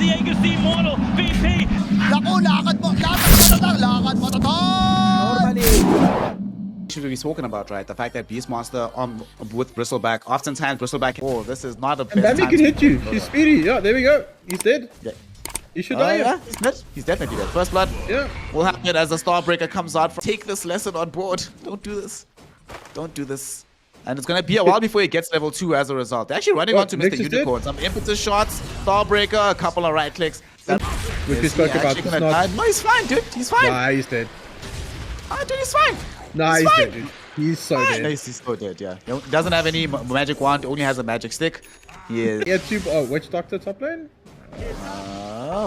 Legacy Immortal VP. Naku, lakad mo tatang. Should we be spoken about, right? The fact that Beastmaster with Bristleback, oftentimes Bristleback. Oh, this is not a best Bambi time can to hit you. Dota. He's speedy. Yeah, there we go. He's dead. Yeah. He should die. Yeah, he's dead. He's definitely dead. First blood Yeah. will happen as the Starbreaker comes out. Take this lesson on board. Don't do this. Don't do this. And it's going to be a while before he gets level 2 as a result. They're actually running What? onto Mr. Nexus Unicorn. Some impetus shots, Starbreaker, a couple of right clicks. Which we spoke about. Gonna die? No, he's fine, dude. He's fine. Nah, he's dead. Ah, dude, he's fine. Nah, he's fine. dead, dude. He's so dead. No, he's so dead, yeah. He doesn't have any magic wand, only has a magic stick. He is. He had two. Oh, Witch Doctor top lane?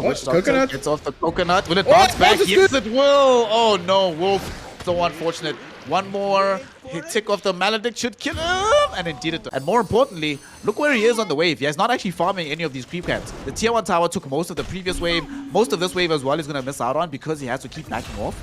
Which doctor coconut? gets off the coconut? Will it bounce back? Bounce is Yes, good. it will. Oh no, Wolf. So unfortunate. One more tick of the Maledict should kill him. And indeed it does. And more importantly, look where he is on the wave. He's not actually farming any of these creep camps. The tier 1 tower took most of the previous wave. Most of this wave as well he's going to miss out on because he has to keep backing off.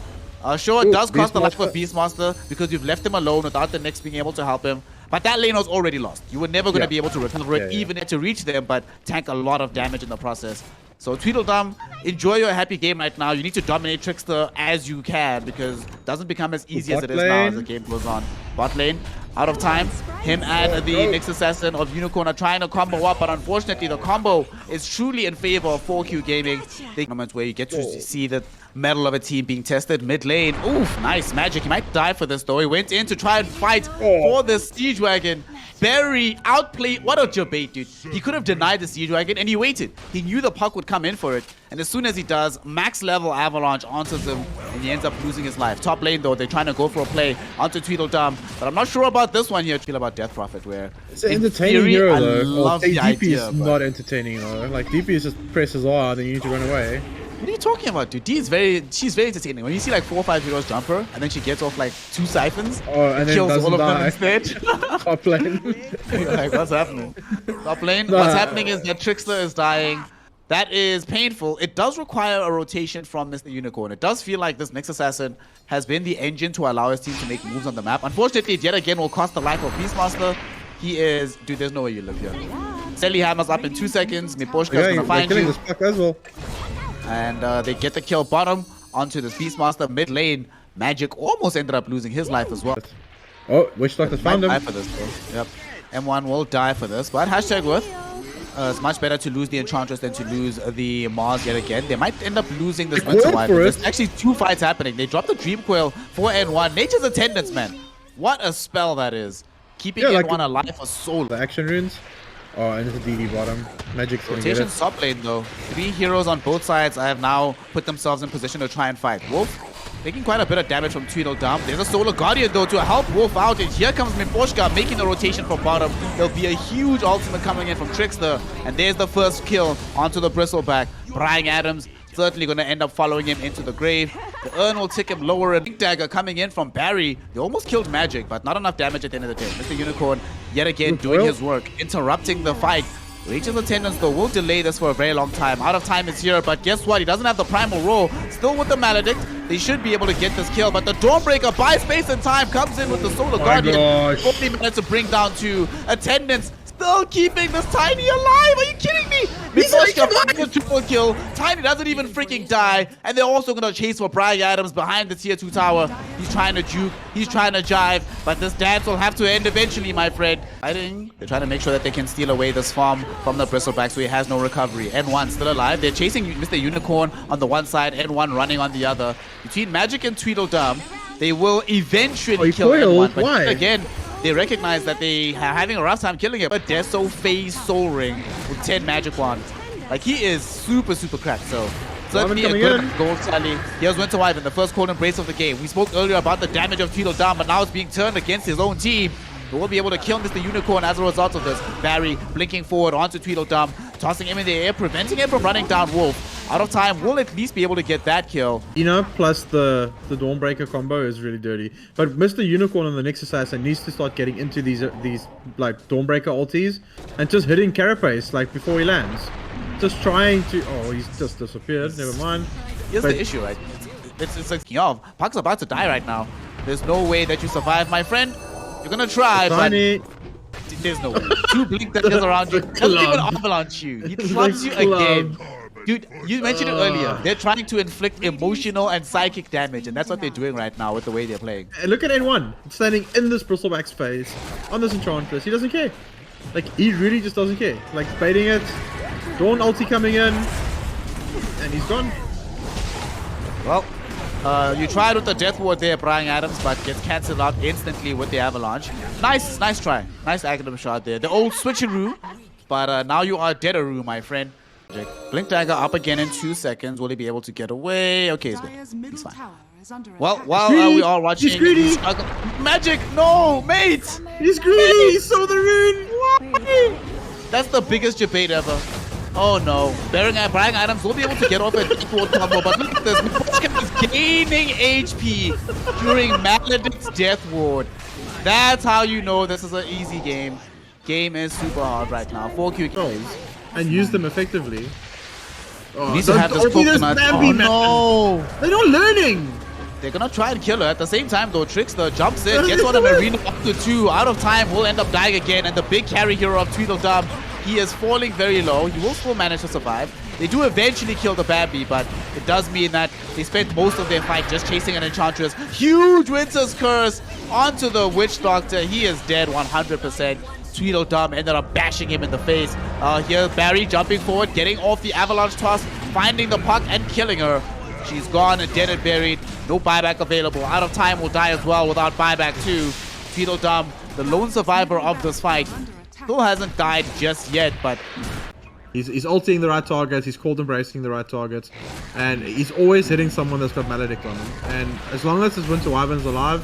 Sure, it does cost the life of Beastmaster because you've left him alone without the next being able to help him. But that lane was already lost. You were never going to be able to recover it, even to reach them, but tank a lot of damage in the process. So Tweedledum, enjoy your happy game right now. You need to dominate Trickster as you can because it doesn't become as easy as it is now as the game goes on. Bot lane, out of time. Him and the Nyx Assassin of Unicorn are trying to combo up, but unfortunately the combo is truly in favor of 4Q Gaming. The moments where you get to see the mettle of a team being tested mid lane. Oof, nice magic. He might die for this though. He went in to try and fight for the Siege Wagon. Barry outplayed. What a debate, dude. He could have denied the Siege Wagon and he waited. He knew the puck would come in for it. And as soon as he does, max level Avalanche answers him and he ends up losing his life. Top lane though, they're trying to go for a play onto Tweedledum. But I'm not sure about this one here. Feel about Death Prophet where It's an entertaining hero though. I love the DP idea, is not entertaining though. Like DP is just presses R and then you need to run away. What are you talking about, dude? She's very entertaining. When you see like 4 or 5 heroes jump her, and then she gets off like 2 siphons, and then kills doesn't all of them die. instead. Top lane. Like, what's happening? Top lane, what's happening is that Trickster is dying. That is painful. It does require a rotation from Mr. Unicorn. It does feel like this Nyx Assassin has been the engine to allow his team to make moves on the map. Unfortunately, it yet again will cost the life of Beastmaster. He is... Dude, there's no way you live here. Selly hammers up in 2 seconds. Miposhka is going to find killing you. this puck as well. And they get the kill bottom onto this Beastmaster mid lane. Magic almost ended up losing his life as well. Oh, Witch Doctor found him. Die for this, bro. Yep. M1 will die for this, but hashtag worth. It's much better to lose the Enchantress than to lose the Mars yet again. They might end up losing this Winter Wife. There's actually 2 fights happening. They dropped the Dream Coil for N1. Nature's Attendance, man. What a spell that is. Keeping N1 alive for so long. The action runes. Oh, and it's a DD bottom. Magic's gonna get it. Rotation top lane though. 3 heroes on both sides have now put themselves in position to try and fight. Wolf taking quite a bit of damage from Tweedledum. There's a Solar Guardian though to help Wolf out. And here comes Miposhka making the rotation for bottom. There'll be a huge ultimate coming in from Trickster. And there's the first kill onto the Bristleback. Brian Adams certainly going to end up following him into the grave. The urn will tick him lower. And Big Dagger coming in from Barry. They almost killed Magic, but not enough damage at the end of the day. Mr. Unicorn yet again doing his work, interrupting the fight. Nature's Attendance though will delay this for a very long time. Out of time is here, but guess what? He doesn't have the primal roll. Still with the Maledict. They should be able to get this kill, but the Dawnbreaker buys space and time, comes in with the Solar Guardian. 40 minutes to bring down to Attendance. Still keeping this Tiny alive. Are you kidding me? Miposhka finds a triple kill. Tiny doesn't even freaking die. And they're also going to chase for Brian Adams behind the tier 2 tower. He's trying to juke. He's trying to jive. But this dance will have to end eventually, my friend. They're trying to make sure that they can steal away this farm from the Bristleback so he has no recovery. N1 still alive. They're chasing Mr. Unicorn on the one side. N1 running on the other. Between Magic and Tweedledum, they will eventually kill N1. But why? Again, they recognize that they are having a rough time killing it, but they're so phase Soul Ring with 10 magic wands. Like, he is super cracked, so certainly a good gold tally. Here's Winter Wife in the first cold embrace of the game. We spoke earlier about the damage of Tweedledum, but now it's being turned against his own team. They will be able to kill Mr. Unicorn as a result of this. Barry blinking forward onto Tweedledum, tossing him in the air, preventing him from running down Wolf. Out of time, will at least be able to get that kill. Plus the Dawnbreaker combo is really dirty. But Mr. Unicorn and the Nyx Assassin needs to start getting into these like Dawnbreaker ultis and just hitting Carapace like before he lands. Just trying to... Oh, he's just disappeared. Never mind. Here's the issue, right? It's like, Puck's about to die right now. There's no way that you survive, my friend. You're gonna try, but there's no way. 2 blink that goes around you. Doesn't even avalanche you. He clubs you again. Dude, you mentioned it earlier. They're trying to inflict emotional and psychic damage, and that's what they're doing right now with the way they're playing. And look at N1 standing in this Bristleback's face on this Enchantress. He doesn't care. Like, he really just doesn't care. Like, baiting it. Dawn ulti coming in. And he's gone. Well, you tried with the Death Ward there, Brian Adams, but gets cancelled out instantly with the Avalanche. Nice try. Nice Agnum shot there. The old switcheroo, but now you are deadaroo, my friend. Blink Dagger up again in 2 seconds. Will he be able to get away? Okay, he's good. He's fine. Well, while we are watching... He's greedy! Magic! No, mate! He's greedy! He saw the rune! Why? That's the biggest debate ever. Oh no. Brian Adams will be able to get off a Death Ward combo, but look at this. Wukong is gaining HP during Maledict's Death Ward. That's how you know this is an easy game. Game is super hard right now. 4Q kills. And use them effectively. Oh, needs to have this coconut. Oh no! They're not learning! They're gonna try and kill her. At the same time though, Trickster jumps in, gets on an arena up to 2. Out of time, will end up dying again. And the big carry hero of Tweedledum, he is falling very low. He will still manage to survive. They do eventually kill the Bambi, but it does mean that they spent most of their fight just chasing an Enchantress. Huge Winter's Curse onto the Witch Doctor. He is dead 100%. Tweedledum ended up bashing him in the face. Here, Barry jumping forward, getting off the Avalanche toss, finding the puck and killing her. She's gone and dead and buried. No buyback available. Out of time will die as well without buyback too. Tweedledum, the lone survivor of this fight, still hasn't died just yet, but... He's ulting the right targets, he's cold embracing the right targets, and he's always hitting someone that's got Maledict on him. And as long as his Winter Wyvern's alive,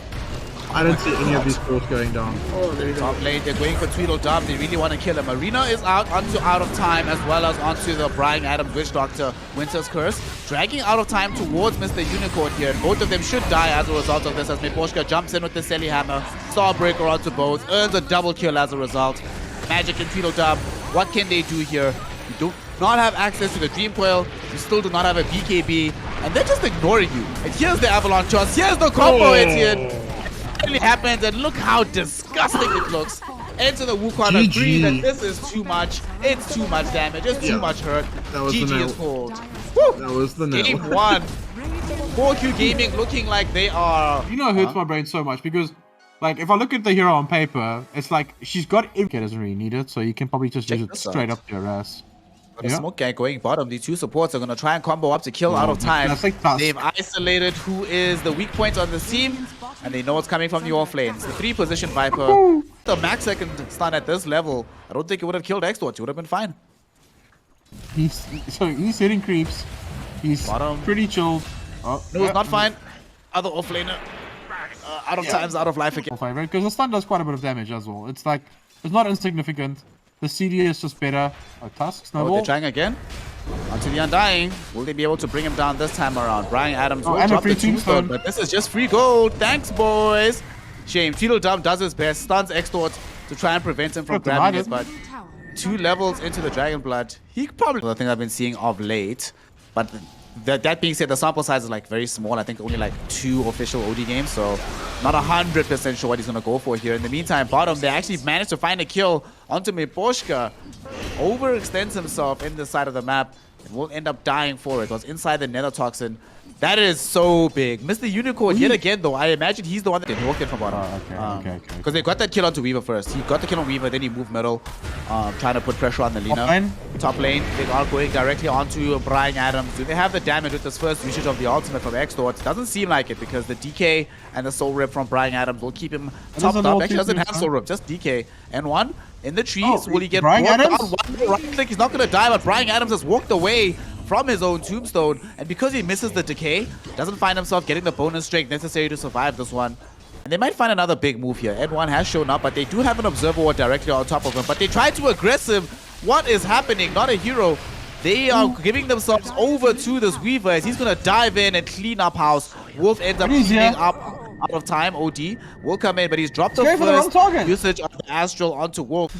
I don't see any of these scores going down. Oh, there you go. Top lane, they're going for Tweedledum. They really want to kill him. Arena is out onto Out of Time, as well as onto the Brian Adams Witch Doctor Winter's Curse. Dragging Out of Time towards Mr. Unicorn here. And both of them should die as a result of this, as Miposhka jumps in with the Selly Hammer. Starbreaker onto both. Earns a double kill as a result. Magic and Tweedledum, what can they do here? You do not have access to the Dream Coil. You still do not have a BKB. And they're just ignoring you. And here's the Avalanche toss. Here's the combo, Etienne. Really happens, and look how disgusting it looks. Enter the Wukong, agree that this is too much. It's too much damage. It's too much hurt. GG is cold. Woo! That was the nail. Game 1. 4Q Gaming looking like they are... You know, it hurts my brain so much because, like, if I look at the hero on paper, it's like she's got everything. Doesn't really need it, so you can probably just use it straight up to her ass. The smoke guy going bottom. These two supports are going to try and combo up to kill Out of Time. They've isolated who is the weak point on this team, and they know it's coming from the off lanes. The 3-position Viper. The max second stun at this level, I don't think it would have killed Extort. It would have been fine. He's hitting creeps. He's pretty chilled. Oh, no, it's not fine. Other off laner. Out of Time's out of life again. Because the stun does quite a bit of damage as well. It's like, it's not insignificant. The CD is just better. Tusk, Snowball. Oh, they're trying again. Onto the Undying. Will they be able to bring him down this time around? Brian Adams will drop the tombstone, but this is just free gold. Thanks, boys. Shame. Tweedledum does his best. Stuns Extort to try and prevent him from grabbing it, but 2 levels into the Dragon Blood. He probably... The thing I've been seeing of late, but... That being said, the sample size is like very small. I think only like 2 official OD games, so not 100% sure what he's gonna go for here. In the meantime, bottom, they actually managed to find a kill onto Miposhka. Overextends himself in the side of the map and will end up dying for it. It was inside the Nether Toxin. That is so big. Mr. Unicorn yet again though. I imagine he's the one that did walk in from bottom. Okay. Because they got that kill onto Weaver first. He got the kill on Weaver, then he moved middle, trying to put pressure on the Lina. Top lane, they are going directly onto Brian Adams. Do they have the damage with this first usage of the ultimate from Extort? Doesn't seem like it because the DK and the Soul Rip from Brian Adams will keep him topped up. Actually doesn't have Soul Rip, just DK. And one in the trees. Will he get Brian Adams? One more right click. He's not going to die, but Brian Adams has walked away from his own tombstone, and because he misses the decay, doesn't find himself getting the bonus strength necessary to survive this one. And they might find another big move here. N1 has shown up, but they do have an Observer Ward directly on top of him. But they try to aggress him. What is happening? Not a hero. They are giving themselves over to this Weaver as he's going to dive in and clean up house. Wolf ends up cleaning up Out of Time. OD will come in, but he's dropped the first usage of the Astral onto Wolf.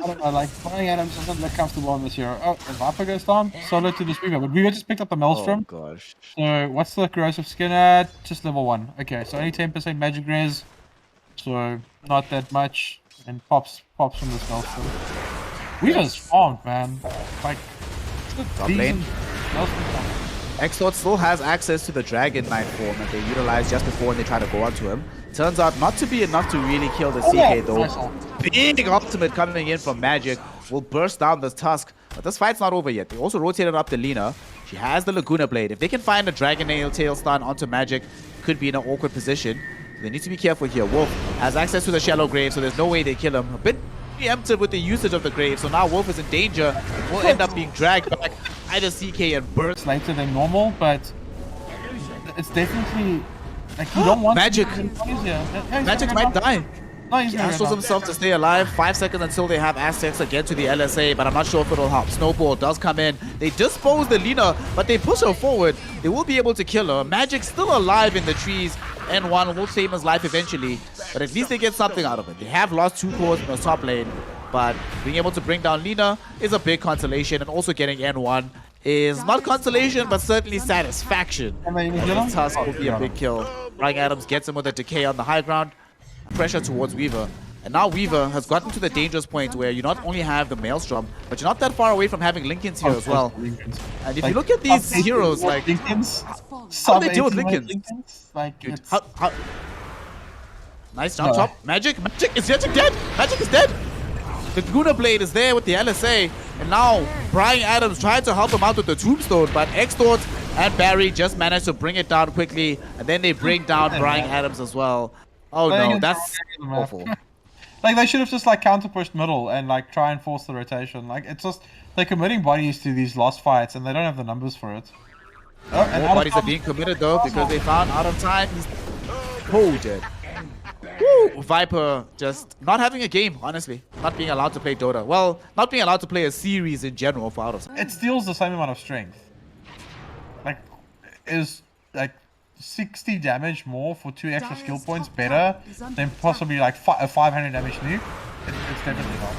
I don't know, like, Brian Adams doesn't look comfortable on this hero. Oh, and Viper goes down. Solo to this Weaver, but Weaver just picked up the Maelstrom. Oh, gosh. So, what's the corrosive skin at? Just level 1. Okay, so only 10% magic res. So, not that much. And pops from this Maelstrom. Weaver's farmed, man. Like, top lane. Xlord still has access to the Dragon Knight form that they utilized just before when they try to go onto him. Turns out not to be enough to really kill the CK though. Big ultimate coming in from Magic will burst down the Tusk. But this fight's not over yet. They also rotated up the Lina. She has the Laguna Blade. If they can find a Dragon Nail tail stun onto Magic, could be in an awkward position. They need to be careful here. Wolf has access to the Shallow Grave, so there's no way they kill him. A bit preemptive with the usage of the grave, so now Wolf is in danger. Will end up being dragged back by the CK and burst. Later than normal, but it's definitely like you don't want Magic. Magic might die. No, he's He astros himself to stay alive. 5 seconds until they have Aztecs again to the LSA, but I'm not sure if it'll help. Snowball does come in. They dispose the Lina, but they push her forward. They will be able to kill her. Magic still alive in the trees. N1 will save his life eventually, but at least they get something out of it. They have lost 2 cores in the top lane, but being able to bring down Lina is a big consolation, and also getting N1 is not consolation, but certainly satisfaction. This Tusk will be a big kill. Ryan Adams gets him with a decay on the high ground. Pressure towards Weaver. And now Weaver has gotten to the dangerous point where you not only have the Maelstrom, but you're not that far away from having Linken's here as well. And if you look at these heroes, like, how do they deal with Linken's? Like, Dude, nice jump top. Magic is Magic dead? Magic is dead. The Laguna Blade is there with the LSA, and now Brian Adams tried to help him out with the Tombstone, but Xtort and Barry just managed to bring it down quickly, and then they bring down Brian Adams as well. Oh no, that's awful. Like they should have just like counter pushed middle and like try and force the rotation. Like it's just they're committing bodies to these lost fights and they don't have the numbers for it. Oh, and more bodies are being committed though because they found out of time. He's dead. Woo! Viper just not having a game, honestly. Not being allowed to play Dota. Well, not being allowed to play a series in general for out of time. It steals the same amount of strength. Like is like 60 damage more for 2 extra skill points better than possibly like a 500 damage nuke? It's definitely not.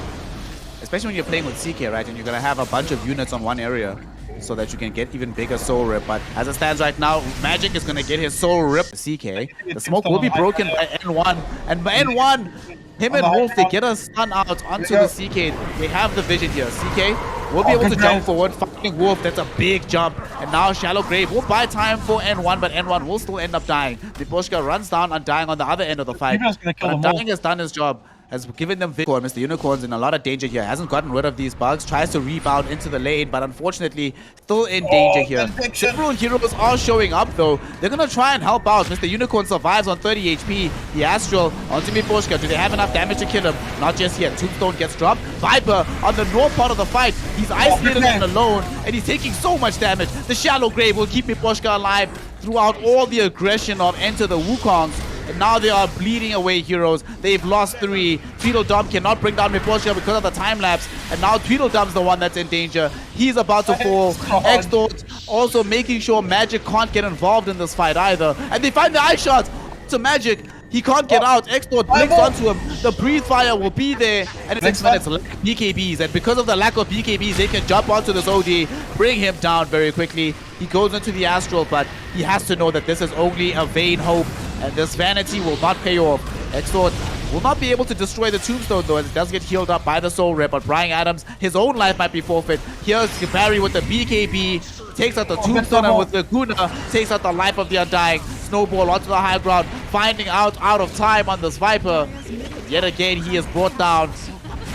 Especially when you're playing with CK, right? And you're gonna have a bunch of units on one area so that you can get even bigger soul rip. But as it stands right now, Magic is gonna get his soul rip. CK, the smoke will be broken by N1, and by N1, him and Wolf, they get a stun out onto the CK. They have the vision here. CK will be able to jump forward, finding Wolf. That's a big jump. And now Shallow Grave will buy time for N1, but N1 will still end up dying. Diposhka runs down and dying on the other end of the fight. But dying has done his job. Has given them victory. Mr. Unicorn's in a lot of danger here. Hasn't gotten rid of these bugs. Tries to rebound into the lane, but unfortunately, still in danger here. Several heroes are showing up though. They're gonna try and help out. Mr. Unicorn survives on 30 HP. The Astral onto Miposhka. Do they have enough damage to kill him? Not just yet. Tombstone gets dropped. Viper on the north part of the fight. He's isolated and alone, and he's taking so much damage. The Shallow Grave will keep Miposhka alive throughout all the aggression of Enter the Wukongs. And now they are bleeding away heroes. They've lost 3. Tweedledum cannot bring down Miposhka because of the time lapse. And now Tweedledum's the one that's in danger. He's about to fall. Xtort also making sure Magic can't get involved in this fight either. And they find the eye shot to Magic. He can't get out. Xtort blinks onto him. The breathe fire will be there. And it's 6 minutes left. BKBs. And because of the lack of BKBs, they can jump onto this OD, bring him down very quickly. He goes into the Astral, but he has to know that this is only a vain hope. And this vanity will not pay off. Xtort will not be able to destroy the Tombstone though, as it does get healed up by the Soul Rip. But Brian Adams, his own life might be forfeit. Here's Barry with the BKB, takes out the Tombstone, and with the Laguna, takes out the life of the Undying. Snowball onto the high ground, finding out of time on this Viper. Yet again, he is brought down.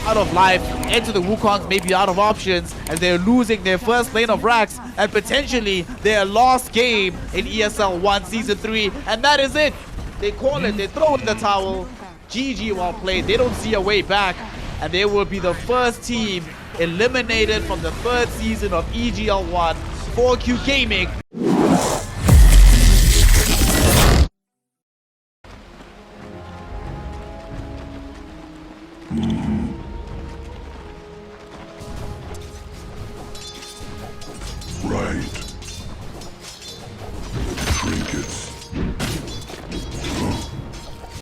Out of life, into the Wukongs may be out of options as they're losing their first lane of racks and potentially their last game in ESL 1 Season 3. And that is it. They call it, they throw in the towel. GG well played. They don't see a way back. And they will be the first team eliminated from the 3rd season of EGL 1. 4Q Gaming.